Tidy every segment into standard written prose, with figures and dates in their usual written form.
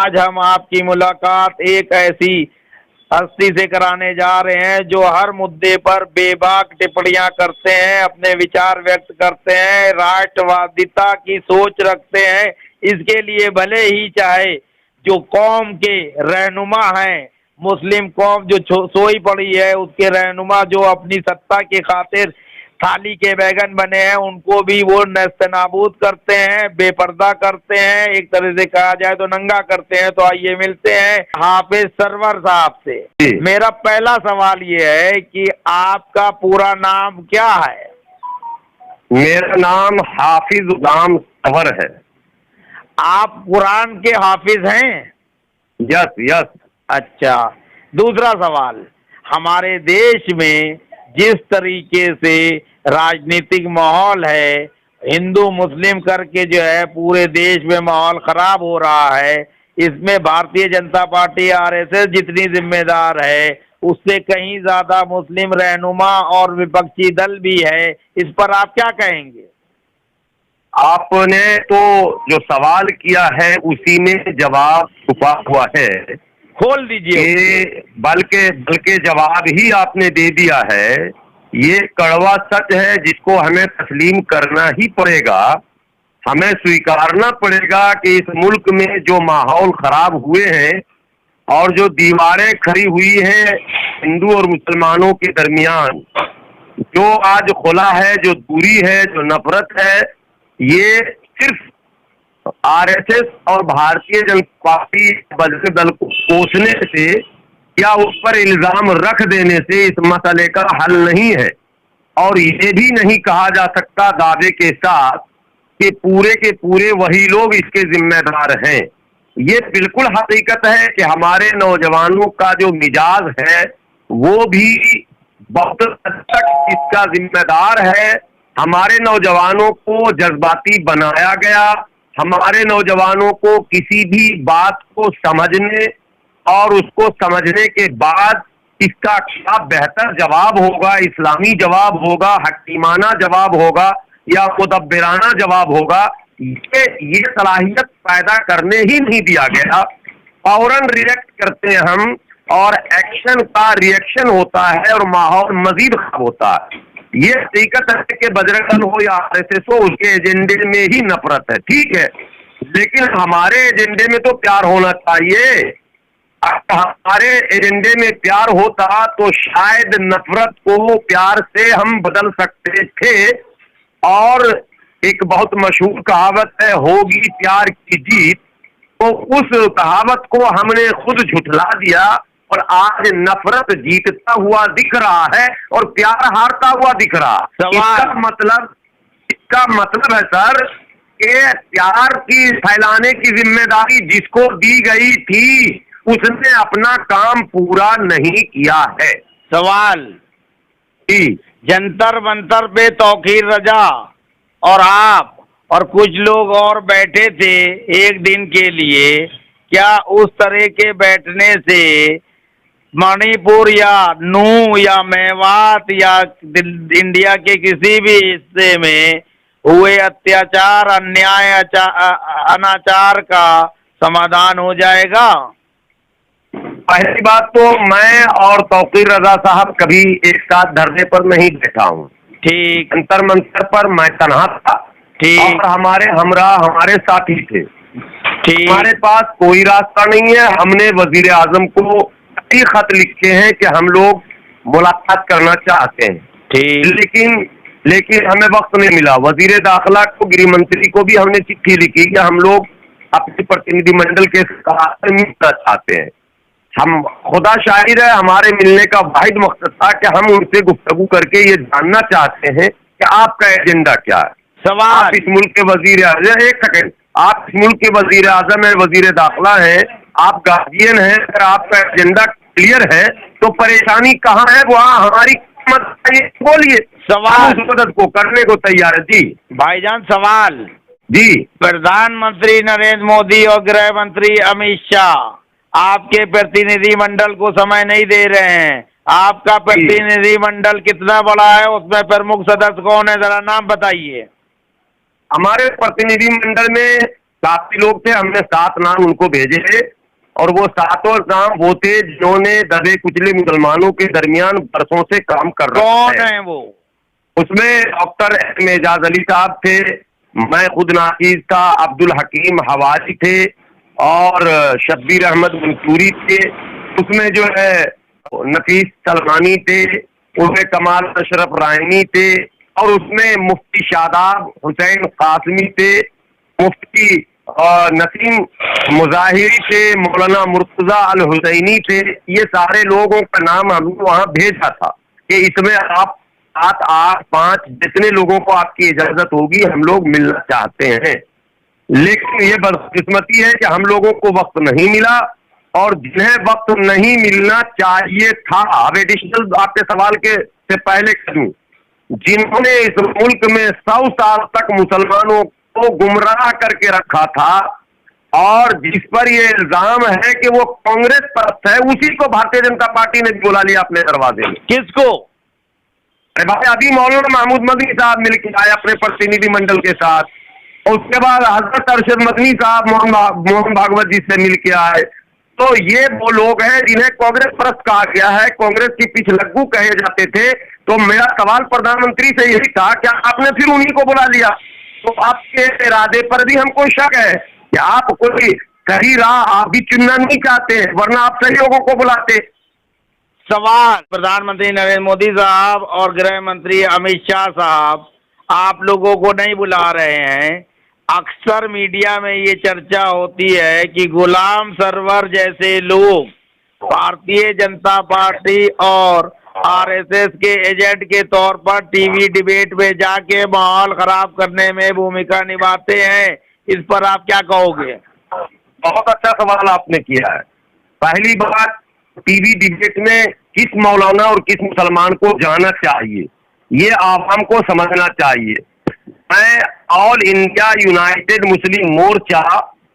आज हम आपकी मुलाकात एक ऐसी हस्ती से कराने जा रहे हैं जो हर मुद्दे पर बेबाक टिप्पणियां करते हैं, अपने विचार व्यक्त करते हैं, राष्ट्रवादिता की सोच रखते हैं। इसके लिए भले ही चाहे जो कौम के रहनुमा हैं, मुस्लिम कौम जो सोई पड़ी है, उसके रहनुमा जो अपनी सत्ता के खातिर थाली के बैगन बने हैं, उनको भी वो नेस्तनाबूद करते हैं, बेपर्दा करते हैं, एक तरह से कहा जाए तो नंगा करते हैं। तो आइए मिलते हैं हाफिज सरवर साहब से। मेरा पहला सवाल ये है कि आपका पूरा नाम क्या है? मेरा नाम हाफिज गुलाम सरवर है। आप कुरान के हाफिज हैं? Yes yes. अच्छा, दूसरा सवाल, हमारे देश में जिस तरीके से राजनीतिक माहौल है, हिंदू मुस्लिम करके जो है पूरे देश में माहौल खराब हो रहा है, इसमें भारतीय जनता पार्टी आरएसएस जितनी जिम्मेदार है उससे कहीं ज्यादा मुस्लिम रहनुमा और विपक्षी दल भी है। इस पर आप क्या कहेंगे? आपने तो जो सवाल किया है उसी में जवाब छुपा हुआ है। खोल दीजिए। बल्कि जवाब ही आपने दे दिया है। ये कड़वा सच है जिसको हमें तस्लीम करना ही पड़ेगा। हमें स्वीकारना पड़ेगा कि इस मुल्क में जो माहौल खराब हुए हैं और जो दीवारें खड़ी हुई हैं हिंदू और मुसलमानों के दरमियान, जो आज खुला है, जो दूरी है, जो नफरत है, ये सिर्फ आरएसएस और भारतीय जनता पार्टी बजरंग दल को कोसने से या उस पर इल्जाम रख देने से इस मसले का हल नहीं है। और ये भी नहीं कहा जा सकता दावे के साथ कि पूरे के पूरे वही लोग इसके जिम्मेदार हैं। ये बिल्कुल हकीकत है कि हमारे नौजवानों का जो मिजाज है वो भी बहुत हद तक इसका जिम्मेदार है। हमारे नौजवानों को जज्बाती बनाया गया। हमारे नौजवानों को किसी भी बात को समझने और उसको समझने के बाद इसका क्या बेहतर जवाब होगा, इस्लामी जवाब होगा, हकीमाना जवाब होगा या मुदब्बिराना जवाब होगा, ये सलाहियत पैदा करने ही नहीं दिया गया। फौरन रिएक्ट करते हैं हम और एक्शन का रिएक्शन होता है और माहौल मजीद खराब होता है। ये हकीकत है कि बजरंग दल हो या आरएसएस हो, उसके एजेंडे में ही नफरत है, ठीक है, लेकिन हमारे एजेंडे में तो प्यार होना चाहिए। हमारे एजेंडे में प्यार होता तो शायद नफरत को प्यार से हम बदल सकते थे। और एक बहुत मशहूर कहावत है, होगी प्यार की जीत, तो उस कहावत को हमने खुद झुठला दिया और आज नफरत जीतता हुआ दिख रहा है और प्यार हारता हुआ दिख रहा। इसका मतलब है सर कि प्यार की फैलाने की जिम्मेदारी जिसको दी गई थी उसने अपना काम पूरा नहीं किया है। सवाल, जी, जंतर मंतर पे तौकीर रजा और आप और कुछ लोग और बैठे थे एक दिन के लिए, क्या उस तरह के बैठने से मणिपुर या नू या मेवात या इंडिया के किसी भी हिस्से में हुए अत्याचार, अन्याय, अनाचार का समाधान हो जाएगा? पहली बात तो मैं और तौकीर रजा साहब कभी एक साथ धरने पर नहीं बैठा हूँ। ठीक। अंतर मंतर पर मैं तनहा था। ठीक। और हमारे हमरा हमारे साथी थे। ठीक। हमारे पास कोई रास्ता नहीं है। हमने वजीर आजम को कई खत लिखे हैं कि हम लोग मुलाकात करना चाहते हैं। ठीक। लेकिन हमें वक्त नहीं मिला। वजीर दाखिला को, गृह मंत्री को भी हमने चिट्ठी लिखी कि हम लोग अपने प्रतिनिधिमंडल के साथ मिलना चाहते हैं। हम खुदा शाहिद है, हमारे मिलने का वाहिद मकसद था कि हम उनसे गुफ्तगू करके ये जानना चाहते हैं कि आपका एजेंडा क्या है। सवाल, आप इस मुल्क के वजीर आजम, एक सेकंड, आप इस मुल्क के वजीर आजम है, वजीर दाखिला है, आप गार्जियन हैं। अगर आपका एजेंडा क्लियर है तो परेशानी कहाँ है? वहाँ हमारी मदद बोलिए। सवाल, उस मदद को करने को तैयार है। जी भाईजान, सवाल जी। प्रधानमंत्री नरेंद्र मोदी और गृह मंत्री अमित शाह आपके प्रतिनिधिमंडल को समय नहीं दे रहे हैं। आपका प्रतिनिधिमंडल कितना बड़ा है? उसमें प्रमुख सदस्य कौन है? जरा नाम बताइए। हमारे प्रतिनिधिमंडल में काफी लोग थे, हमने 7 नाम उनको भेजे और वो 7 नाम वो थे जिन्होंने दबे कुचले मुसलमानों के दरमियान बरसों से काम कर रहे हैं। कौन है वो? उसमें डॉक्टर एजाज अली साहब थे, मैं खुद नाफिज था, अब्दुल हकीम हवारी थे और शब्बीर अहमद मंसूरी थे। उसमें जो है नफीस सलमानी थे, उसमें कमाल अशरफ रायनी थे और उसमें मुफ्ती शादाब हुसैन कासमी थे, मुफ्ती नसीम मुजाहिरी थे, मौलाना मुर्तजा अल हुसैनी थे। ये सारे लोगों का नाम हमने वहां भेजा था कि इसमें आप 7, 8, 5 जितने लोगों को आपकी इजाजत होगी हम लोग मिलना चाहते हैं। लेकिन ये बदकिस्मती है कि हम लोगों को वक्त नहीं मिला और जिन्हें वक्त नहीं मिलना चाहिए था, अब एडिशनल आपके सवाल के से पहले करूं, जिन्होंने इस मुल्क में 100 साल तक मुसलमानों को गुमराह करके रखा था और जिस पर ये इल्जाम है कि वो कांग्रेस परस्त है, उसी को भारतीय जनता पार्टी ने बुला लिया अपने दरवाजे में। किसको? अरे भाई, अभी मौलाना महमूद मदनी साहब मिलके आए अपने प्रतिनिधि मंडल के साथ, उसके बाद हजरत अरशद मदनी साहब मोहन भागवत जी से मिलके आए। तो ये वो लोग हैं जिन्हें कांग्रेस परस्त कहा गया है, कांग्रेस की पिछलग्गू कहे जाते थे। तो मेरा सवाल प्रधानमंत्री से यही था, क्या आपने फिर उन्हीं को बुला लिया? तो आपके इरादे पर भी हमको शक है कि आप कोई सही राह आप भी चुनना नहीं चाहते, वरना आप सही लोगों को बुलाते। सवाल प्रधानमंत्री नरेंद्र मोदी साहब और गृह मंत्री अमित शाह साहब आप लोगों को नहीं बुला रहे हैं। अक्सर मीडिया में ये चर्चा होती है कि गुलाम सरवर जैसे लोग भारतीय जनता पार्टी और आरएसएस के एजेंट के तौर पर टीवी डिबेट में जाके माहौल खराब करने में भूमिका निभाते हैं। इस पर आप क्या कहोगे? बहुत अच्छा सवाल आपने किया है। पहली बात, टीवी डिबेट में किस मौलाना और किस मुसलमान को जाना चाहिए, ये आवाम को समझना चाहिए। मैं ऑल इंडिया यूनाइटेड मुस्लिम मोर्चा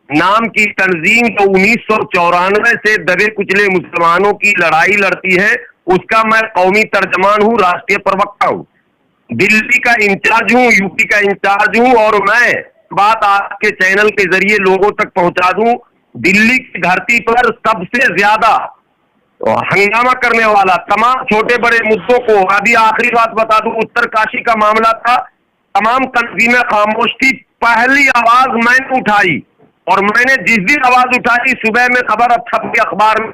नाम की तंजीम जो 1994 से दबे कुचले मुसलमानों की लड़ाई लड़ती है, उसका मैं कौमी तर्जमान हूँ, राष्ट्रीय प्रवक्ता हूँ, दिल्ली का इंचार्ज हूँ, यूपी का इंचार्ज हूँ। और मैं बात आपके चैनल के जरिए लोगों तक पहुंचा दूं, दिल्ली की धरती पर सबसे ज्यादा हंगामा करने वाला तमाम छोटे बड़े मुद्दों को, अभी आखिरी बात बता दूं, उत्तरकाशी का मामला था, तमाम तंजीमें खामोश थी, पहली आवाज मैंने उठाई और मैंने जिस दिन आवाज उठाई सुबह में खबर छप गई अखबार में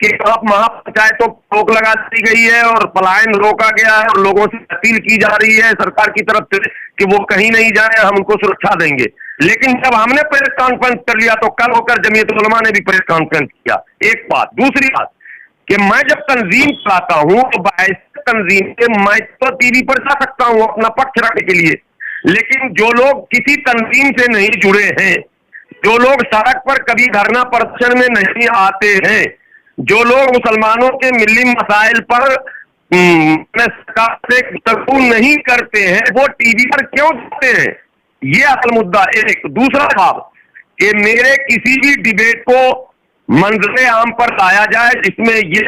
कि आप महापंचायतों को रोक लगा दी गई है और पलायन रोका गया है और लोगों से अपील की जा रही है सरकार की तरफ से कि वो कहीं नहीं जाए, हम उनको सुरक्षा देंगे। लेकिन जब हमने प्रेस कॉन्फ्रेंस कर लिया तो कल होकर जमीयत उलमा ने भी प्रेस कॉन्फ्रेंस किया। एक बात। दूसरी बात कि मैं जब तंजीम चलाता हूं तो ऐसे तंजीम के मैं तो टीवी पर जा सकता हूं अपना पक्ष रखने के लिए, लेकिन जो लोग किसी तंजीम से नहीं जुड़े हैं, जो लोग सड़क पर कभी धरना प्रदर्शन में नहीं आते हैं, जो लोग मुसलमानों के मिली मसाइल पर सरकार से गुफ्तगू नहीं करते हैं, वो टीवी पर क्यों जाते हैं? ये असल मुद्दा। एक दूसरा बात कि मेरे किसी भी डिबेट को मंजरे आम पर लाया जाए जिसमें ये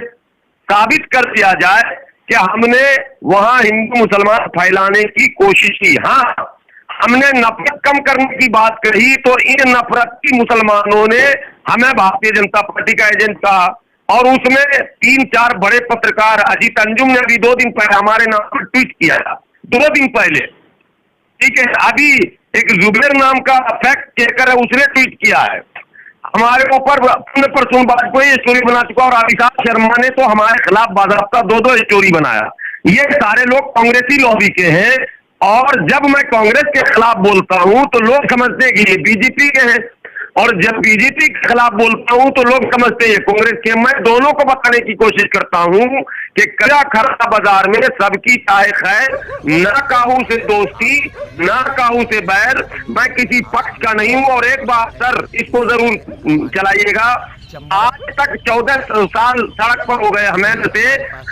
साबित कर दिया जाए कि हमने वहां हिंदू मुसलमान फैलाने की कोशिश की। हाँ, हमने नफरत कम करने की बात कही तो इन नफरत की मुसलमानों ने हमें भारतीय जनता पार्टी का एजेंट कहा और उसमें 3-4 बड़े पत्रकार, अजीत अंजुम ने अभी 2 दिन पहले हमारे नाम पर ट्वीट किया था, 2 दिन पहले, ठीक है। अभी एक जुबेर नाम का फैक्ट चेकर है, उसने ट्वीट किया है हमारे ऊपर परसों को ये स्टोरी बना चुका और अभिषेक शर्मा ने तो हमारे खिलाफ बाज़ाब्ता 2 स्टोरी बनाया। ये सारे लोग कांग्रेसी लॉबी के हैं और जब मैं कांग्रेस के खिलाफ बोलता हूं तो लोग समझते हैं कि ये बीजेपी के हैं और जब बीजेपी के खिलाफ बोलता हूं तो लोग समझते हैं कांग्रेस के। मैं दोनों को बताने की कोशिश करता हूं कि कड़ा खरा बाजार में सबकी चाहे खैर, ना काहू से दोस्ती ना काहू से बैर, मैं किसी पक्ष का नहीं हूं। और एक बात सर, इसको जरूर चलाइएगा, आज तक 14 साल सड़क पर हो गए हमें से,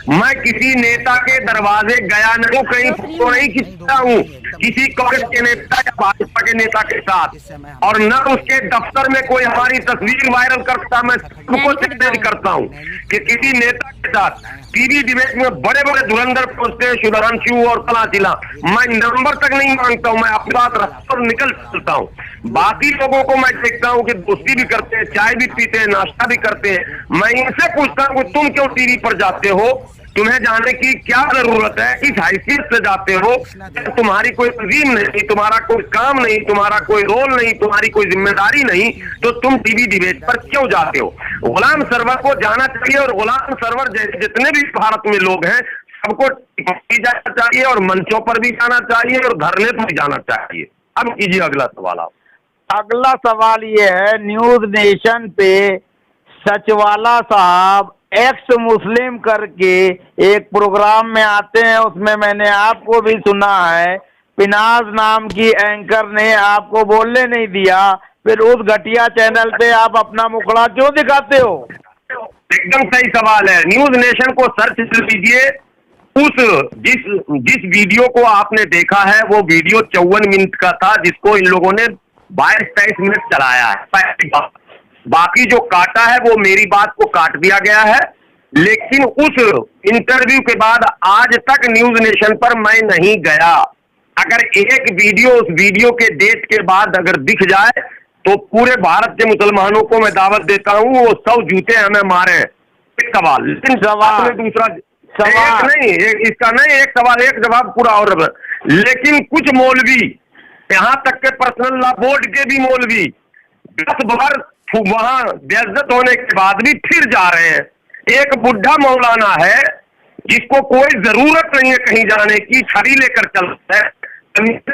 मैं किसी नेता के दरवाजे गया नहीं, कहीं फोटो नहीं खींचता हूँ, किसी कांग्रेस के नेता या भाजपा के नेता के साथ, और न उसके दफ्तर में कोई हमारी तस्वीर वायरल करता। मैं सबको चैलेंज करता हूँ कि किसी नेता के साथ टीवी डिबेट में बड़े बड़े धुरंधर पहुंचते हैं, सुधांशु और तलाशिला, मैं नंबर तक नहीं मांगता हूँ, मैं अपनी बात रखता और निकल चलता हूँ। बाकी लोगों को मैं देखता हूँ कि दोस्ती भी करते हैं, चाय भी पीते हैं, नाश्ता भी करते हैं। मैं इनसे पूछता हूँ कि तुम क्यों टीवी पर जाते हो, तुम्हें जाने की क्या जरूरत है, किस हैसियत से जाते हो, तुम्हारी कोई तंजीम नहीं, तुम्हारा कोई काम नहीं, तुम्हारा कोई रोल नहीं, तुम्हारी कोई जिम्मेदारी नहीं, तो तुम टीवी डिबेट पर क्यों जाते हो। गुलाम सरवर को जाना चाहिए, और गुलाम सरवर जैसे जितने भी भारत में लोग हैं सबको जाना चाहिए, और मंचों पर भी जाना चाहिए, और धरने पर भी जाना चाहिए। अब कीजिए अगला सवाल आप। अगला सवाल ये है, न्यूज नेशन पे सचवाला साहब एक्स मुस्लिम करके एक प्रोग्राम में आते हैं, उसमें मैंने आपको भी सुना है, पिनाज नाम की एंकर ने आपको बोलने नहीं दिया, फिर उस घटिया चैनल पे आप अपना मुखड़ा क्यों दिखाते हो। एकदम सही सवाल है। न्यूज नेशन को सर्च कीजिए, उस जिस वीडियो को आपने देखा है वो वीडियो 54 मिनट का था, जिसको इन लोगों ने 22-23 मिनट चलाया है। बाकी जो काटा है वो मेरी बात को काट दिया गया है, लेकिन उस इंटरव्यू के बाद आज तक न्यूज नेशन पर मैं नहीं गया। अगर एक वीडियो उस वीडियो के डेट के बाद अगर दिख जाए तो पूरे भारत के मुसलमानों को मैं दावत देता हूं, वो 100 जूते हमें मारे। एक सवाल, लेकिन सवाल दूसरा सवाल नहीं, इसका नहीं, एक सवाल एक जवाब पूरा। और लेकिन कुछ मौलवी, यहां तक के पर्सनल लॉ बोर्ड के भी मौलवी 10 बार वहां बेइज्जत होने के बाद भी फिर जा रहे हैं। एक बुढ़ा मौलाना है जिसको कोई जरूरत नहीं है कहीं जाने की, छड़ी लेकर चलता है,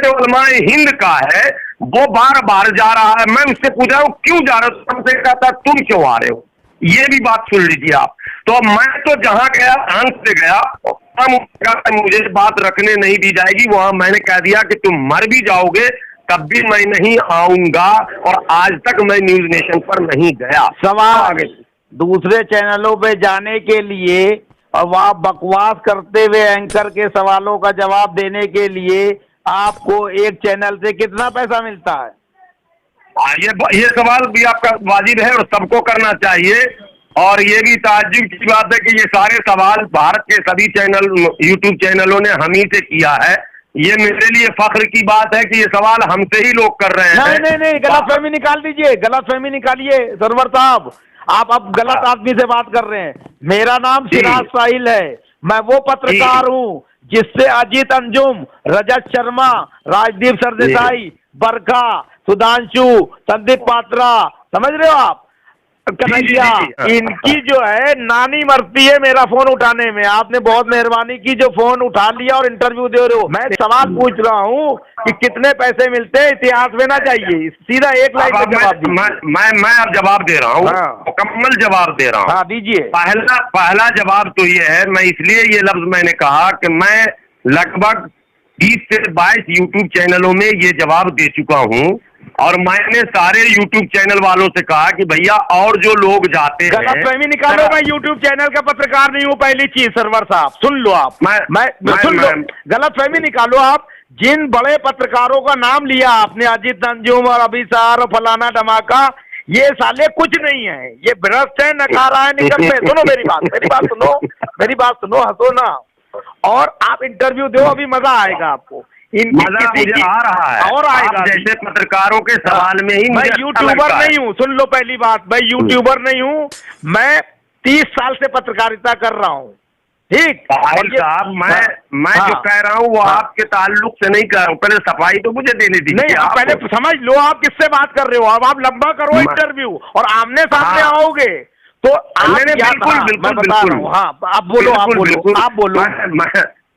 उलमाए हिंद का है, वो बार बार जा रहा है। मैं उससे पूछ रहा हूँ क्यों जा रहे हो, हमसे कहता तुम क्यों आ रहे हो। ये भी बात सुन लीजिए आप। तो मैं तो जहां गया अंत से गया, मुझे बात रखने नहीं दी जाएगी, वहां मैंने कह दिया कि तुम मर भी जाओगे तब भी मैं नहीं आऊंगा, और आज तक मैं न्यूज नेशन पर नहीं गया। सवाल आगे दूसरे चैनलों पे जाने के लिए और वहाँ बकवास करते हुए एंकर के सवालों का जवाब देने के लिए आपको एक चैनल से कितना पैसा मिलता है। ये सवाल भी आपका वाजिब है और सबको करना चाहिए, और ये भी ताज्जुब की बात है कि ये सारे सवाल भारत के सभी चैनल, यूट्यूब चैनलों ने हम ही से किया है। ये मेरे लिए फख्र की बात है कि ये सवाल हमसे ही लोग कर रहे हैं। नहीं, गलतफहमी निकाल दीजिए, गलतफहमी निकालिए सरवर साहब, आप अब गलत आदमी से बात कर रहे हैं। मेरा नाम सिराज साहिल है, मैं वो पत्रकार हूँ जिससे अजीत अंजुम, रजत शर्मा, राजदीप सरदेसाई, बरखा, सुधांशु, संदीप पात्रा, समझ रहे हो आप, कन्हैया, इनकी जो है नानी मरती है मेरा फोन उठाने में। आपने बहुत मेहरबानी की जो फोन उठा लिया और इंटरव्यू दे रहे हो। मैं सवाल पूछ रहा हूँ कि कितने पैसे मिलते हैं, इतिहास में ना चाहिए, सीधा एक लाइन में जवाब दीजिए। मैं अब जवाब दे रहा हूँ, मुकम्मल जवाब दे रहा हूँ। हाँ दीजिए। पहला जवाब तो ये है, मैं इसलिए ये लफ्ज मैंने कहा कि मैं लगभग 20 से 22 यूट्यूब चैनलों में ये जवाब दे चुका हूँ, और मैंने सारे यूट्यूब चैनल वालों से कहा कि भैया और जो लोग जाते हैं, गलतफहमी निकालो, मैं यूट्यूब चैनल का पत्रकार नहीं हूँ। पहली चीज सरवर साहब सुन लो आप, सुन लो, गलतफहमी निकालो आप। जिन बड़े पत्रकारों का नाम लिया आपने, अजीत अंजुम और अभिसार और फलाना धमाका, ये साले कुछ नहीं है, ये भ्रष्ट है, नकारा है, निकल पे। सुनो मेरी बात सुनो, हंसो ना, और आप इंटरव्यू दो, अभी मजा आएगा आपको। मजा मुझे आ रहा है और आएगा। जैसे पत्रकारों के सवाल में ही मैं यूट्यूबर नहीं हूँ, सुन लो पहली बात, मैं यूट्यूबर नहीं हूँ, मैं 30 साल से पत्रकारिता कर रहा हूँ, ठीक। साहब मैं जो कह रहा हूँ वो आपके ताल्लुक से नहीं कह रहा हूँ, पहले सफाई तो मुझे देने दीजिए। नहीं, आप पहले समझ लो आप किससे बात कर रहे हो। अब आप लंबा करो इंटरव्यू और आमने सामने आओगे तो बिल्कुल। हाँ आप बोलो, आप बोलो।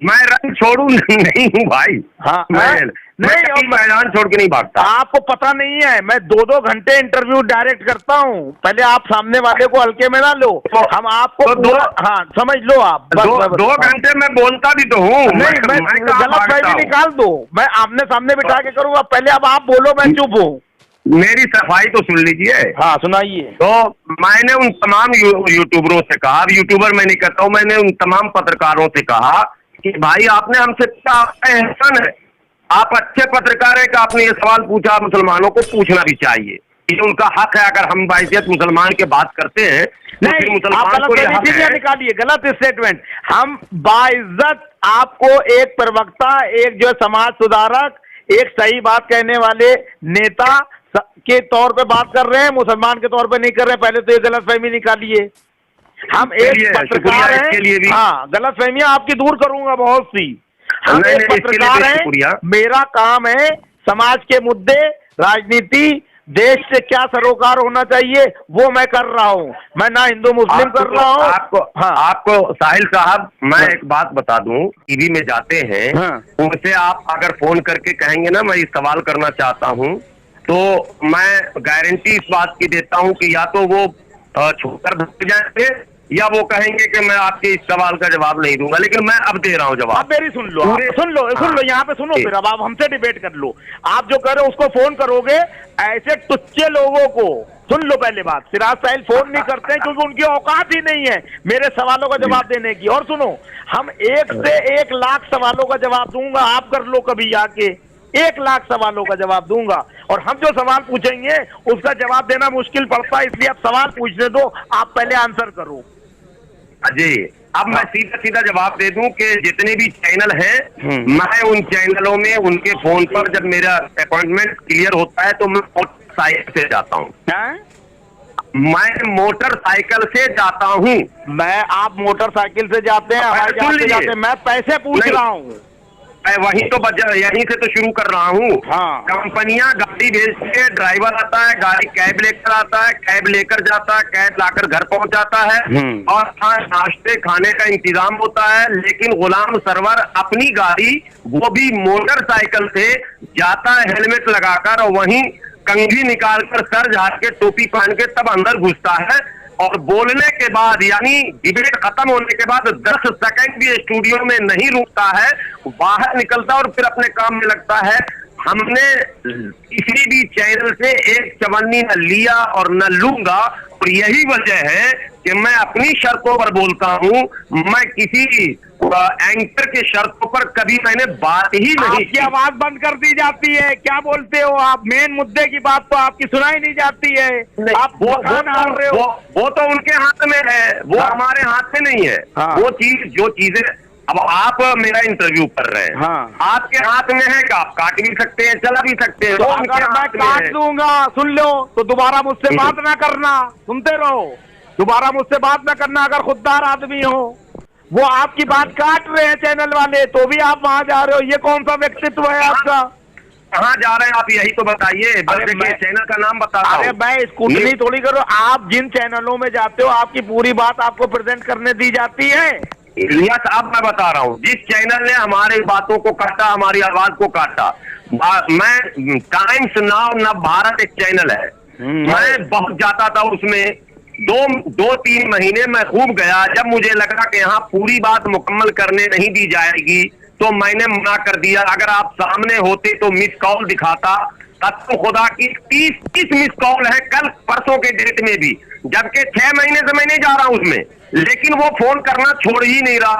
मैं रंग छोड़ू नहीं हूँ भाई। हाँ मैं मैदान छोड़ के नहीं भागता। आपको पता नहीं है, मैं 2-2 घंटे इंटरव्यू डायरेक्ट करता हूँ। पहले आप सामने वाले को हल्के में ना लो, हम आपको हाँ समझ लो आप। 2 घंटे मैं बोलता भी तो हूँ। नहीं, मैं गलतफहमी निकाल दो, मैं आमने सामने बिठा के करूँगा। पहले अब आप बोलो, मैं चुप हूँ। मेरी सफाई तो सुन लीजिए। हाँ सुनाइए। तो मैंने उन तमाम यूट्यूबरों से कहा, अब यूट्यूबर मैं नहीं कहता हूँ, मैंने उन तमाम पत्रकारों से कहा कि भाई आपने हमसे क्या एहसान है, आप अच्छे पत्रकार हैं कि आपने ये सवाल पूछा, मुसलमानों को पूछना भी चाहिए, ये उनका हक है। अगर हम बाइज्जत मुसलमान की बात करते हैं तो फिर मुसलमान को ये हक है। निकालिए गलत स्टेटमेंट। हम बाइज्जत आपको एक प्रवक्ता, एक जो समाज सुधारक, एक सही बात कहने वाले नेता के तौर पे बात कर रहे हैं, मुसलमान के तौर पे नहीं कर रहे हैं। पहले तो ये गलतफहमी निकालिए। हम एक पत्रकार हैं। हाँ, गलतफहमियां आपकी दूर करूंगा बहुत सी। हम एक पत्रकार हैं, मेरा काम है समाज के मुद्दे, राजनीति, देश से क्या सरोकार होना चाहिए वो मैं कर रहा हूँ। मैं ना हिंदू मुस्लिम कर रहा हूँ। आपको साहिल साहब मैं एक बात बता दूं, टीवी में जाते हैं, उनसे आप अगर फोन करके कहेंगे ना मैं ये सवाल करना चाहता हूँ, तो मैं गारंटी इस बात की देता हूँ कि या तो वो छोड़कर भाग जाएंगे या वो कहेंगे कि मैं आपके इस सवाल का जवाब नहीं दूंगा। लेकिन मैं अब दे रहा हूँ जवाब। आप मेरी सुन लो, सुन लो यहाँ पे सुनो, फिर अब आप हमसे डिबेट कर लो। आप जो कह रहे हो उसको फोन करोगे, ऐसे टुच्चे लोगों को सुन लो। पहले बात, सिराज साहिल फोन नहीं करते हैं क्योंकि उनकी औकात ही नहीं है मेरे सवालों का जवाब देने की। और सुनो, हम 1 से 1 लाख सवालों का जवाब दूंगा, आप कर लो कभी आके। 1 लाख सवालों का जवाब दूंगा, और हम जो सवाल पूछेंगे उसका जवाब देना मुश्किल पड़ता है, इसलिए आप सवाल पूछने दो, आप पहले आंसर करो। जी, अब मैं सीधा सीधा जवाब दे दूं कि जितने भी चैनल हैं, मैं उन चैनलों में उनके फोन पर जब मेरा अपॉइंटमेंट क्लियर होता है तो मैं मोटरसाइकिल से जाता हूँ। मैं मोटरसाइकिल से जाता हूँ। आप मोटरसाइकिल से जाते हैं, हवाई जहाज से जाते हैं, मैं पैसे पूछ रहा हूँ। वहीं तो यहीं से तो शुरू कर रहा हूँ। कंपनियां गाड़ी भेजती है, ड्राइवर आता है, गाड़ी कैब लेकर आता है, कैब लेकर जाता है, कैब लाकर घर पहुंचाता है, और नाश्ते खाने का इंतजाम होता है। लेकिन गुलाम सरवर अपनी गाड़ी, वो भी मोटरसाइकिल से जाता है हेलमेट लगाकर, और वहीं कंघी निकालकर सर झाड़ के टोपी पहन के तब अंदर घुसता है, और बोलने के बाद यानी डिबेट खत्म होने के बाद 10 सेकंड भी स्टूडियो में नहीं रुकता है, बाहर निकलता और फिर अपने काम में लगता है। हमने किसी भी चैनल से एक चवन्नी न लिया और न लूंगा, और यही वजह है कि मैं अपनी शर्तों पर बोलता हूं। मैं किसी एंकर के शर्तों पर कभी मैंने बात ही नहीं की। आवाज बंद कर दी जाती है, क्या बोलते हो आप? मेन मुद्दे की बात तो आपकी सुनाई नहीं जाती है। आप वो तो उनके हाथ में है, वो हमारे हाथ में नहीं है। वो चीज जो चीजें अब आप मेरा इंटरव्यू कर रहे हैं, आपके हाथ में है कि आप काट भी सकते हैं, चला भी सकते हैं। तो अगर मैं काट दूंगा, सुन लो, तो दोबारा मुझसे बात ना करना, सुनते रहो, दोबारा मुझसे बात ना करना। अगर खुददार आदमी हो, वो आपकी बात काट रहे हैं चैनल वाले, तो भी आप वहां जा रहे हो, ये कौन सा व्यक्तित्व है आपका? कहाँ जा रहे हैं आप, यही तो बताइए। चैनल का नाम बताता हूं। अरे मैं स्कूटनी थोड़ी करो, आप जिन चैनलों में जाते हो आपकी पूरी बात आपको प्रेजेंट करने दी जाती है। यस, अब मैं बता रहा हूँ, जिस चैनल ने हमारी बातों को काटा, हमारी आवाज को काटा, मैं टाइम्स नाउ नव भारत एक चैनल है, मैं बहुत जाता था उसमें। 2-3 महीने मैं खूब गया। जब मुझे लगा कि यहाँ पूरी बात मुकम्मल करने नहीं दी जाएगी तो मैंने मना कर दिया। अगर आप सामने होते तो मिस कॉल दिखाता, कसम खुदा की 30 मिस कॉल है कल परसों के डेट में भी, जबकि 6 महीने से मैं नहीं जा रहा हूं उसमें, लेकिन वो फोन करना छोड़ ही नहीं रहा।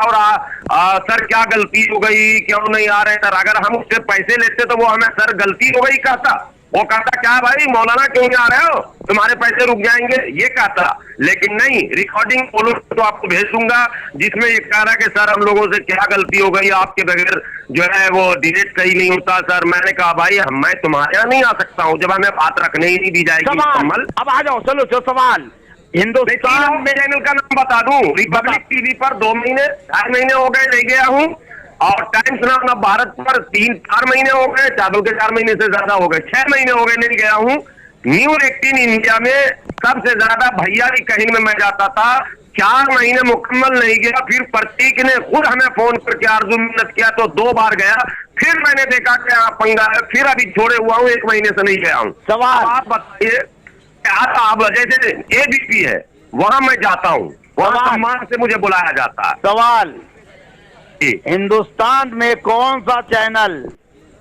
और सर क्या गलती हो गई, क्यों नहीं आ रहे सर? अगर हम उससे पैसे लेते तो वो हमें सर गलती हो गई कहता, वो कहता क्या भाई मौलाना क्यों नहीं आ रहे हो, तुम्हारे पैसे रुक जाएंगे, ये कहता। लेकिन नहीं, रिकॉर्डिंग बोलो तो आपको भेज दूंगा जिसमें ये कह रहा है कि सर हम लोगों से क्या गलती हो गई, आपके बगैर जो है वो डिलीट सही नहीं होता सर। मैंने कहा भाई मैं तुम्हारे यहाँ नहीं आ सकता हूँ जब हमें बात रखने ही नहीं दी जाएगी। अब आ जाओ, चलो सवाल। हिंदुस्तान में चैनल का नाम बता दूं, रिपब्लिक टीवी पर 2 महीने 4 महीने हो गए ले गया हूँ, और टाइम्स नाउ भारत पर 3-4 महीने हो गए, चावल के 4 महीने से ज्यादा हो गए, 6 महीने हो गए नहीं गया हूँ। न्यूज 18 इंडिया में सबसे ज्यादा भैया की कहीं में मैं जाता था, 4 महीने मुकम्मल नहीं गया। फिर प्रतीक ने खुद हमें फोन करके आरजू मिन्नत किया तो 2 बार गया, फिर मैंने देखा कि आप पंगा है, फिर अभी छोड़े हुआ हूँ, 1 महीने से नहीं गया हूँ। सवाल आप बताइए, आप जैसे एबीपी है वहां मैं जाता हूँ, वहां सम्मान से मुझे बुलाया जाता है। सवाल, हिंदुस्तान में कौन सा चैनल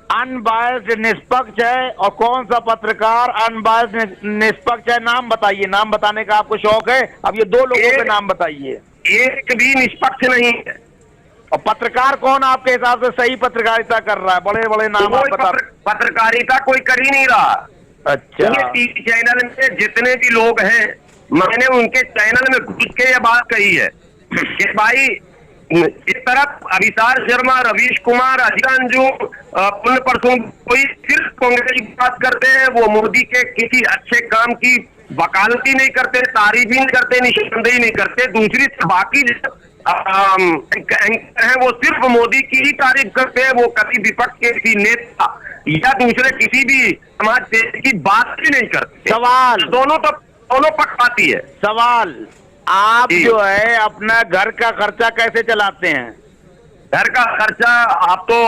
अनबायस्ड निष्पक्ष है और कौन सा पत्रकार अनबायस्ड निष्पक्ष है? नाम बताइए, नाम बताने का आपको शौक है। अब ये 2 लोगों के नाम बताइए। एक भी निष्पक्ष नहीं है, और पत्रकार कौन आपके हिसाब से सही पत्रकारिता कर रहा है? बड़े बड़े नाम आप बता। पत्रकारिता कोई कर ही नहीं रहा। अच्छा, टीवी चैनल में जितने भी लोग हैं, मैंने उनके चैनल में घुस के ये बात कही है कि भाई इस तरफ अभिसार शर्मा, रवीश कुमार, अजीत अंजुम, पुण्य परसों कोई सिर्फ कांग्रेस की बात करते हैं, वो मोदी के किसी अच्छे काम की वकालती नहीं करते, तारीफ ही नहीं करते, निशानदेही नहीं करते। दूसरी बाकी एंकर हैं वो सिर्फ मोदी की ही तारीफ करते हैं, वो कभी विपक्ष के किसी नेता या दूसरे किसी भी समाज सेवी की बात ही नहीं करते। सवाल दोनों पक्ष आती है। सवाल, आप जो है अपना घर का खर्चा कैसे चलाते हैं? घर का खर्चा आप तो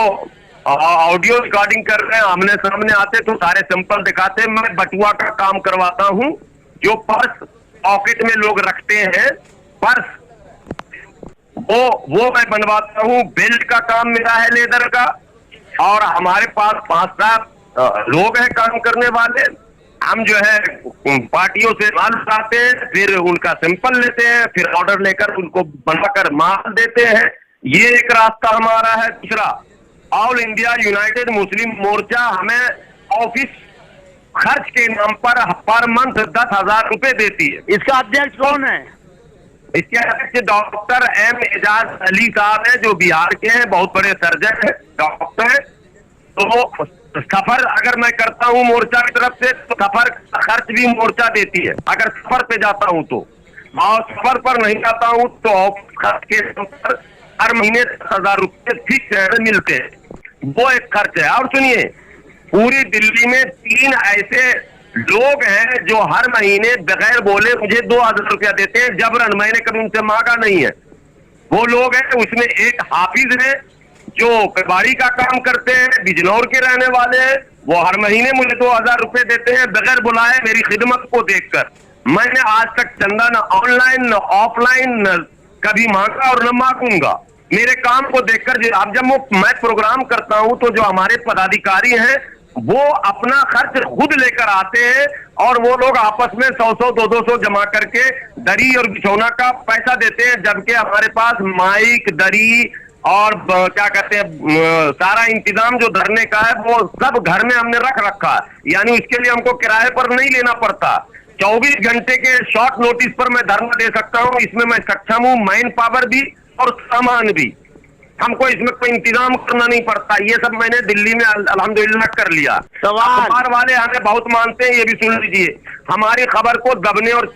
ऑडियो रिकॉर्डिंग कर रहे हैं, आमने सामने आते तो सारे सिंपल दिखाते। मैं बटुआ का काम करवाता हूं, जो पर्स पॉकेट में लोग रखते हैं, पर्स वो मैं बनवाता हूं। बेल्ट का काम मेरा है लेदर का, और हमारे पास 5-7 लोग हैं काम करने वाले। हम जो है पार्टियों से माल उठाते हैं, फिर उनका सैंपल लेते हैं, फिर ऑर्डर लेकर उनको बनवाकर माल देते हैं। ये एक रास्ता हमारा है। दूसरा, ऑल इंडिया यूनाइटेड मुस्लिम मोर्चा हमें ऑफिस खर्च के नाम पर मंथ 10,000 रुपए देती है। इसका अध्यक्ष कौन है? इसके अध्यक्ष डॉक्टर एम एजाज अली साहब है, जो बिहार के हैं, बहुत बड़े सर्जन है, डॉक्टर है। तो सफर अगर मैं करता हूं मोर्चा की तरफ से, तो सफर खर्च भी मोर्चा देती है अगर सफर पे जाता हूं तो, और सफर पर नहीं जाता हूं तो ऑफिस खर्च के पर हर महीने 10,000 रुपए फिक्स मिलते हैं। वो एक खर्च है। और सुनिए, पूरी दिल्ली में 3 ऐसे लोग हैं जो हर महीने बगैर बोले मुझे 2,000 रुपया देते हैं जबरन, मैंने कभी उनसे मांगा नहीं है। वो लोग हैं, उसमें एक हाफिज है जो कबाड़ी का काम करते हैं, बिजनौर के रहने वाले हैं। वो हर महीने मुझे 2,000 रुपए देते हैं बगैर बुलाए, मेरी खिदमत को देखकर। मैंने आज तक चंदा न ऑनलाइन न ऑफलाइन कभी मांगा और न मांगूंगा। मेरे काम को देखकर अब जब मैं प्रोग्राम करता हूं तो जो हमारे पदाधिकारी हैं वो अपना खर्च खुद लेकर आते हैं, और वो लोग आपस में 100-100, 200 जमा करके दरी और बिछौना का पैसा देते हैं। जबकि हमारे पास माइक, दरी और क्या कहते हैं सारा इंतजाम जो धरने का है वो सब घर में हमने रख रखा है। यानी उसके लिए हमको किराए पर नहीं लेना पड़ता। 24 घंटे के शॉर्ट नोटिस पर मैं धरना दे सकता हूं। इसमें मैं सक्षम हूं, मैन पावर भी और सामान भी। हमको इसमें कोई इंतजाम करना नहीं पड़ता। ये सब मैंने दिल्ली में अल्हम्दुलिल्लाह कर लिया। अखबार वाले हमें बहुत मानते हैं, ये भी सुन लीजिए। हमारी खबर को दबने और